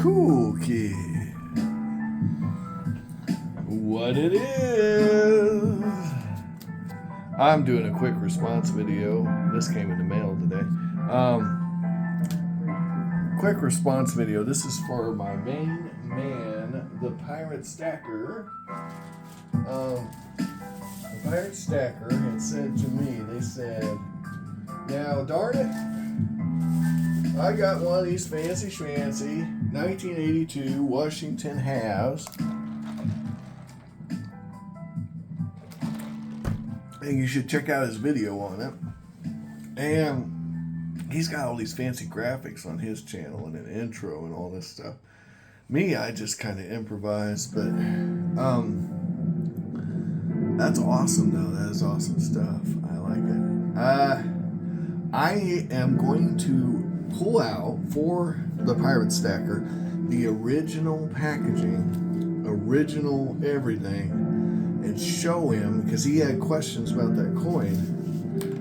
Cool Kid. What it is. I'm doing a quick response video. This came in the mail today. Quick response video. This is for my main man, the Pirate Stacker. The Pirate Stacker had said to me, they said, now darn it, I got one of these fancy schmancy 1982 Washington halves. And you should check out his video on it. And he's got all these fancy graphics on his channel and an intro and all this stuff. Me, I just kind of improvise, but that's awesome though. That is awesome stuff. I like it. I am going to pull out for the Pirate Stacker the original packaging, original everything, and show him, because he had questions about that coin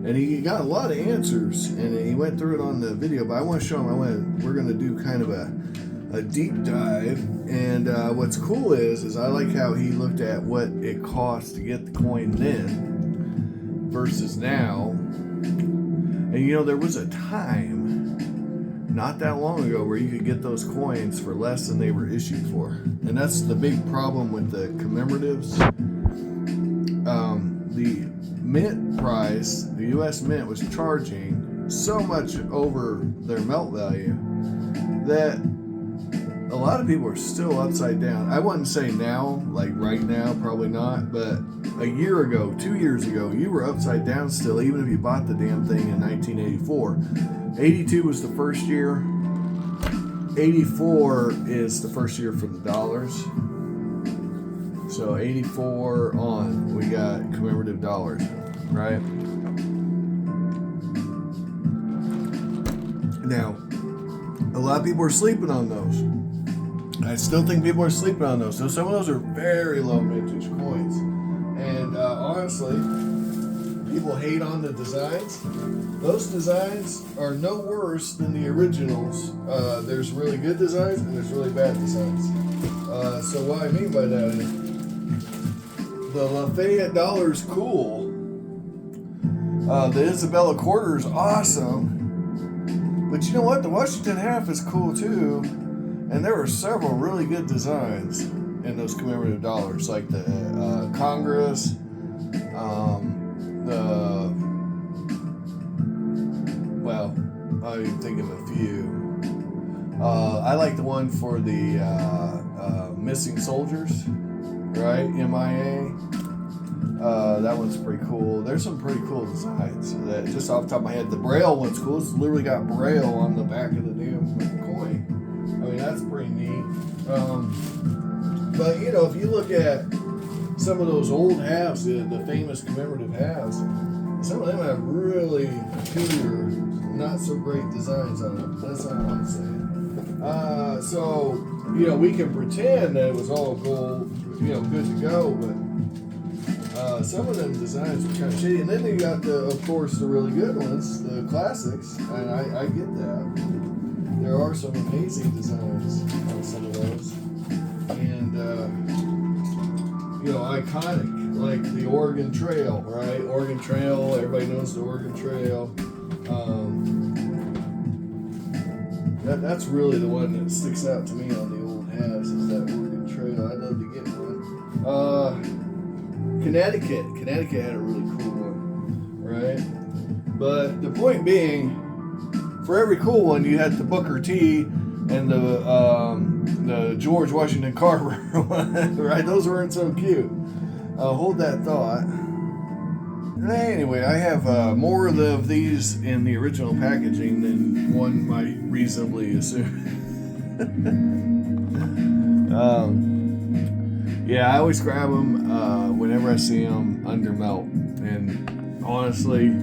and he got a lot of answers and he went through it on the video, but I want to show him. We're going to do kind of a deep dive, and what's cool is I like how he looked at what it cost to get the coin then versus now. And you know, there was a time not that long ago where you could get those coins for less than they were issued for. And that's the big problem with the commemoratives. The mint price, the US Mint was charging so much over their melt value that a lot of people are still upside down. I wouldn't say now, like right now, probably not, but a year ago, 2 years ago, you were upside down still, even if you bought the damn thing in 1984. 82 was the first year. 84 is the first year for the dollars. So 84 on, we got commemorative dollars, right? Now, a lot of people are sleeping on those. I still think people are sleeping on those. So some of those are very low vintage coins. And honestly, people hate on the designs. Those designs are no worse than the originals. There's really good designs and there's really bad designs. So what I mean by that is the Lafayette dollar is cool. The Isabella quarter is awesome. But you know what? The Washington half is cool too. And there were several really good designs in those commemorative dollars, like the Congress, I think of a few. I like the one for the missing soldiers, right? MIA. That one's pretty cool. There's some pretty cool designs. That, just off the top of my head, the Braille one's cool. It's literally got Braille on the back of the damn coin. I mean, that's pretty neat. But you know, if you look at some of those old halves, the famous commemorative halves, some of them have really peculiar, not so great designs on them. That's all I'm saying. So, you know, we can pretend that it was all gold, you know, good to go, but some of them designs were kind of shady. And then you got of course, the really good ones, the classics, and I get that. There are some amazing designs on some of those. And, you know, iconic, like the Oregon Trail, right? Oregon Trail, everybody knows the Oregon Trail. That's really the one that sticks out to me on the old halves, is that Oregon Trail. I'd love to get one. Connecticut had a really cool one, right? But the point being, for every cool one, you had the Booker T and the George Washington Carver one, right? Those weren't so cute. Hold that thought. Anyway, I have more of these in the original packaging than one might reasonably assume. Yeah, I always grab them whenever I see them under melt, and honestly,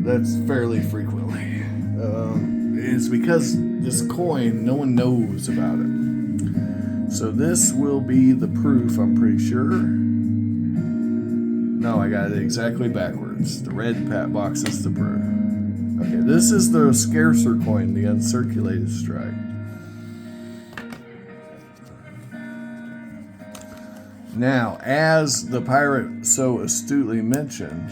that's fairly frequently. It's because this coin, no one knows about it. So this will be the proof, I'm pretty sure. No, I got it exactly backwards. The red pat box is the proof. Okay, this is the scarcer coin, the uncirculated strike. Now, as the pirate so astutely mentioned,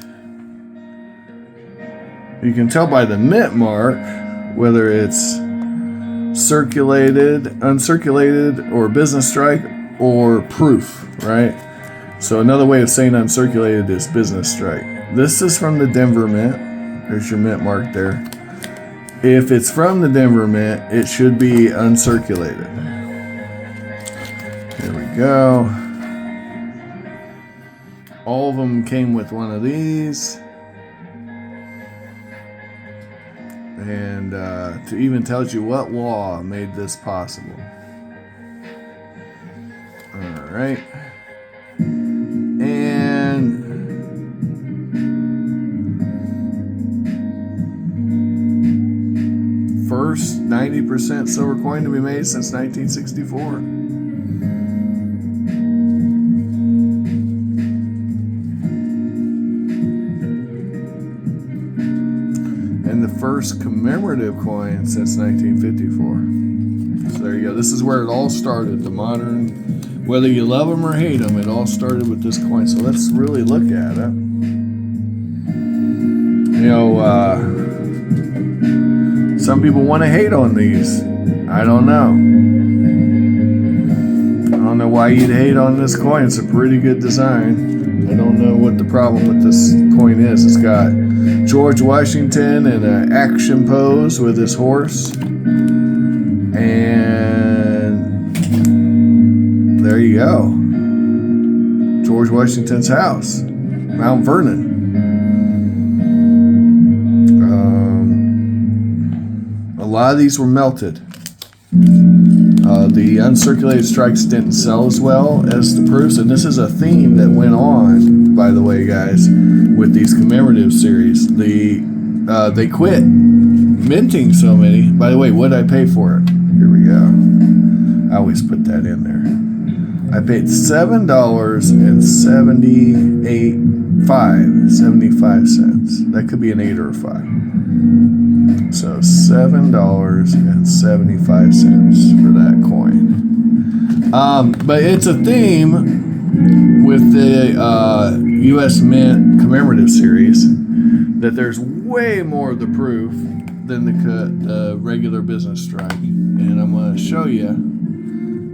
you can tell by the mint mark whether it's circulated, uncirculated, or business strike, or proof, right? So another way of saying uncirculated is business strike. This is from the Denver Mint. There's your mint mark there. If it's from the Denver Mint, it should be uncirculated. Here we go. All of them came with one of these. And it even tells you what law made this possible. All right. And first 90% silver coin to be made since 1964. And the first commemorative coin since 1954. So there you go. This is where it all started. The modern, whether you love them or hate them, it all started with this coin. So let's really look at it. You know, some people want to hate on these. I don't know. I don't know why you'd hate on this coin. It's a pretty good design. I don't know what the problem with this coin is. It's got George Washington in an action pose with his horse. And there you go. George Washington's house, Mount Vernon. A lot of these were melted. The uncirculated strikes didn't sell as well as the proofs, and this is a theme that went on, by the way, guys, with these commemorative series. They quit minting so many. By the way, what did I pay for it? Here we go. I always put that in there. I paid $7.75. That could be an 8 or a 5. So $7.75 for that coin. But it's a theme with the U.S. Mint commemorative series that there's way more of the proof than the regular business strike. And I'm going to show you.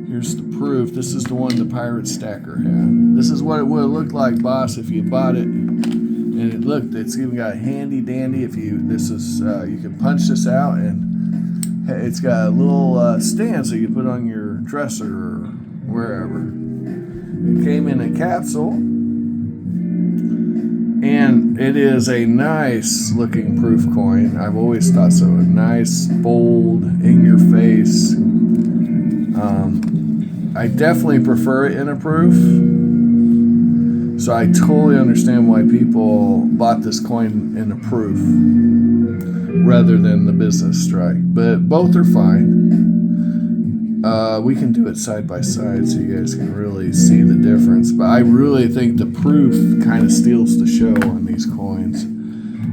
Here's the proof. This is the one the pirate stacker had. This is what it would have looked like, boss, if you bought it. And it looked, it's even got handy dandy. If you, this is, you can punch this out, and it's got a little stand so you can put on your dresser or wherever. It came in a capsule, and it is a nice looking proof coin. I've always thought so. A nice, bold, in your face. I definitely prefer it in a proof. So I totally understand why people bought this coin in a proof rather than the business strike. But both are fine. We can do it side by side so you guys can really see the difference. But I really think the proof kind of steals the show on these coins.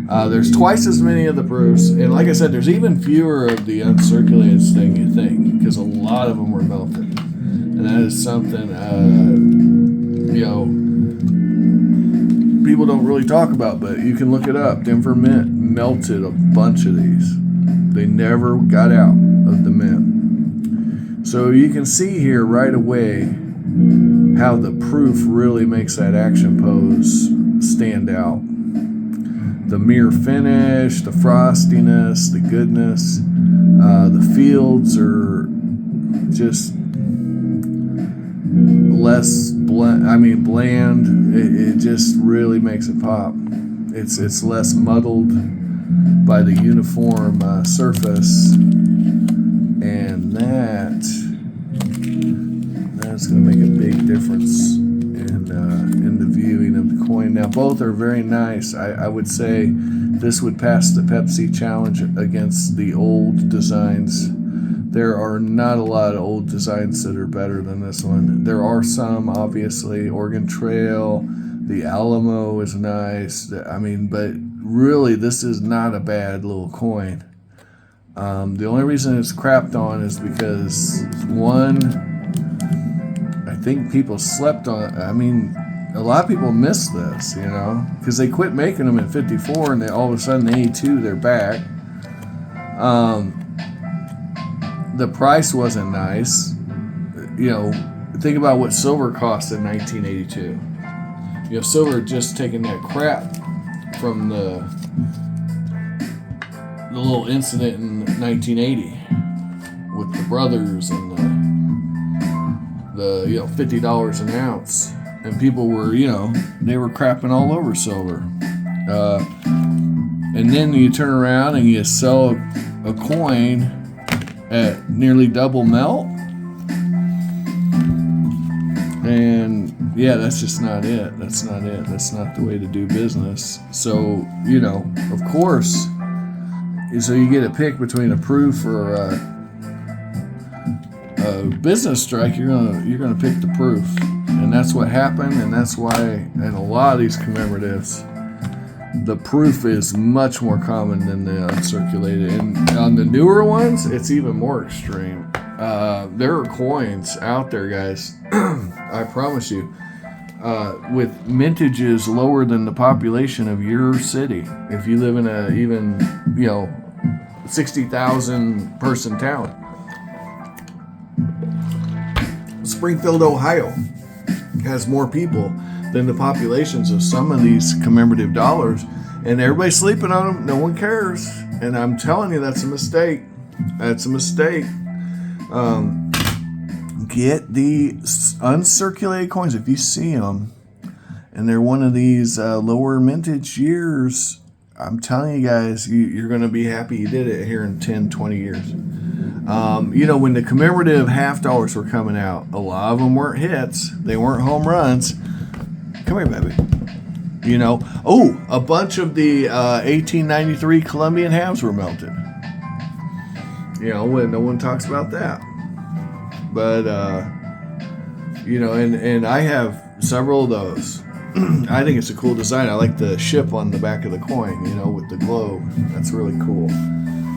There's twice as many of the proofs. And like I said, there's even fewer of the uncirculated thing you think, because a lot of them were melted. And that is something, people don't really talk about, but you can look it up. Denver Mint melted a bunch of these. They never got out of the mint. So you can see here right away how the proof really makes that action pose stand out. The mirror finish, the frostiness, the goodness, the fields are just less bland. It just really makes it pop. It's less muddled by the uniform surface, and that's going to make a big difference in the viewing of the coin. Now, both are very nice. I would say this would pass the Pepsi challenge against the old designs. There are not a lot of old designs that are better than this one. There are some, obviously. Oregon Trail, the Alamo is nice. But really, this is not a bad little coin. The only reason it's crapped on is because, one, I think people slept on it. I mean, a lot of people miss this, you know, because they quit making them in 54 and they all of a sudden, in 82, they're back. The price wasn't nice. You know, think about what silver cost in 1982. You know, silver had just taken that crap from the little incident in 1980 with the brothers and the you know, $50 an ounce, and people were, you know, they were crapping all over silver. And then you turn around and you sell a coin at nearly double melt, and yeah, that's just not it. That's not it. That's not the way to do business. So, you know, of course, so you get a pick between a proof or a business strike. You're gonna pick the proof, and that's what happened. And that's why in a lot of these commemoratives, the proof is much more common than the uncirculated. And on the newer ones, it's even more extreme. There are coins out there, guys. I promise you, with mintages lower than the population of your city. If you live in a even, you know, 60,000 person town. Springfield, Ohio has more people than the populations of some of these commemorative dollars, and everybody's sleeping on them. No one cares, and I'm telling you, that's a mistake. That's a mistake. Get the uncirculated coins if you see them, and they're one of these lower mintage years. I'm telling you guys, you're going to be happy you did it here in 10, 20 years. You know, when the commemorative half dollars were coming out, a lot of them weren't hits. They weren't home runs. Come here, baby. You know, oh, a bunch of the 1893 Colombian halves were melted. You know, when no one talks about that. But, you know, and I have several of those. I think it's a cool design. I like the ship on the back of the coin, you know, with the globe. That's really cool.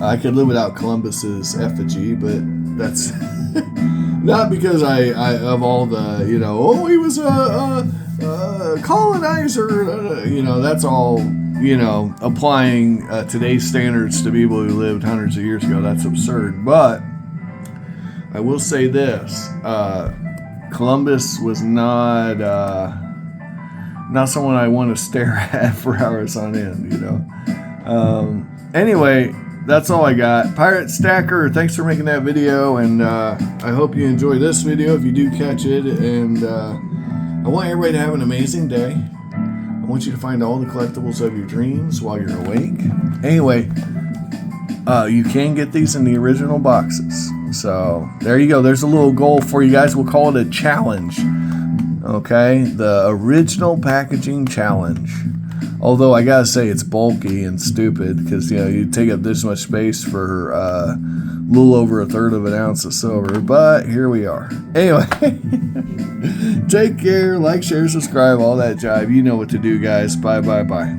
I could live without Columbus's effigy, but that's not because I of all the, you know, oh, he was a colonizer, you know, that's all, you know, applying today's standards to people who lived hundreds of years ago. That's absurd. But I will say this, Columbus was not someone I want to stare at for hours on end, you know. Anyway, that's all I got. Pirate Stacker, thanks for making that video, and I hope you enjoy this video if you do catch it, and I want everybody to have an amazing day. I want you to find all the collectibles of your dreams while you're awake. Anyway, you can get these in the original boxes. So there you go. There's a little goal for you guys. We'll call it a challenge. Okay, the original packaging challenge. Although I gotta say it's bulky and stupid because, you know, you take up this much space for a little over 1/3 of an ounce of silver. But here we are. Anyway, take care. Like, share, subscribe, all that jive. You know what to do, guys. Bye, bye, bye.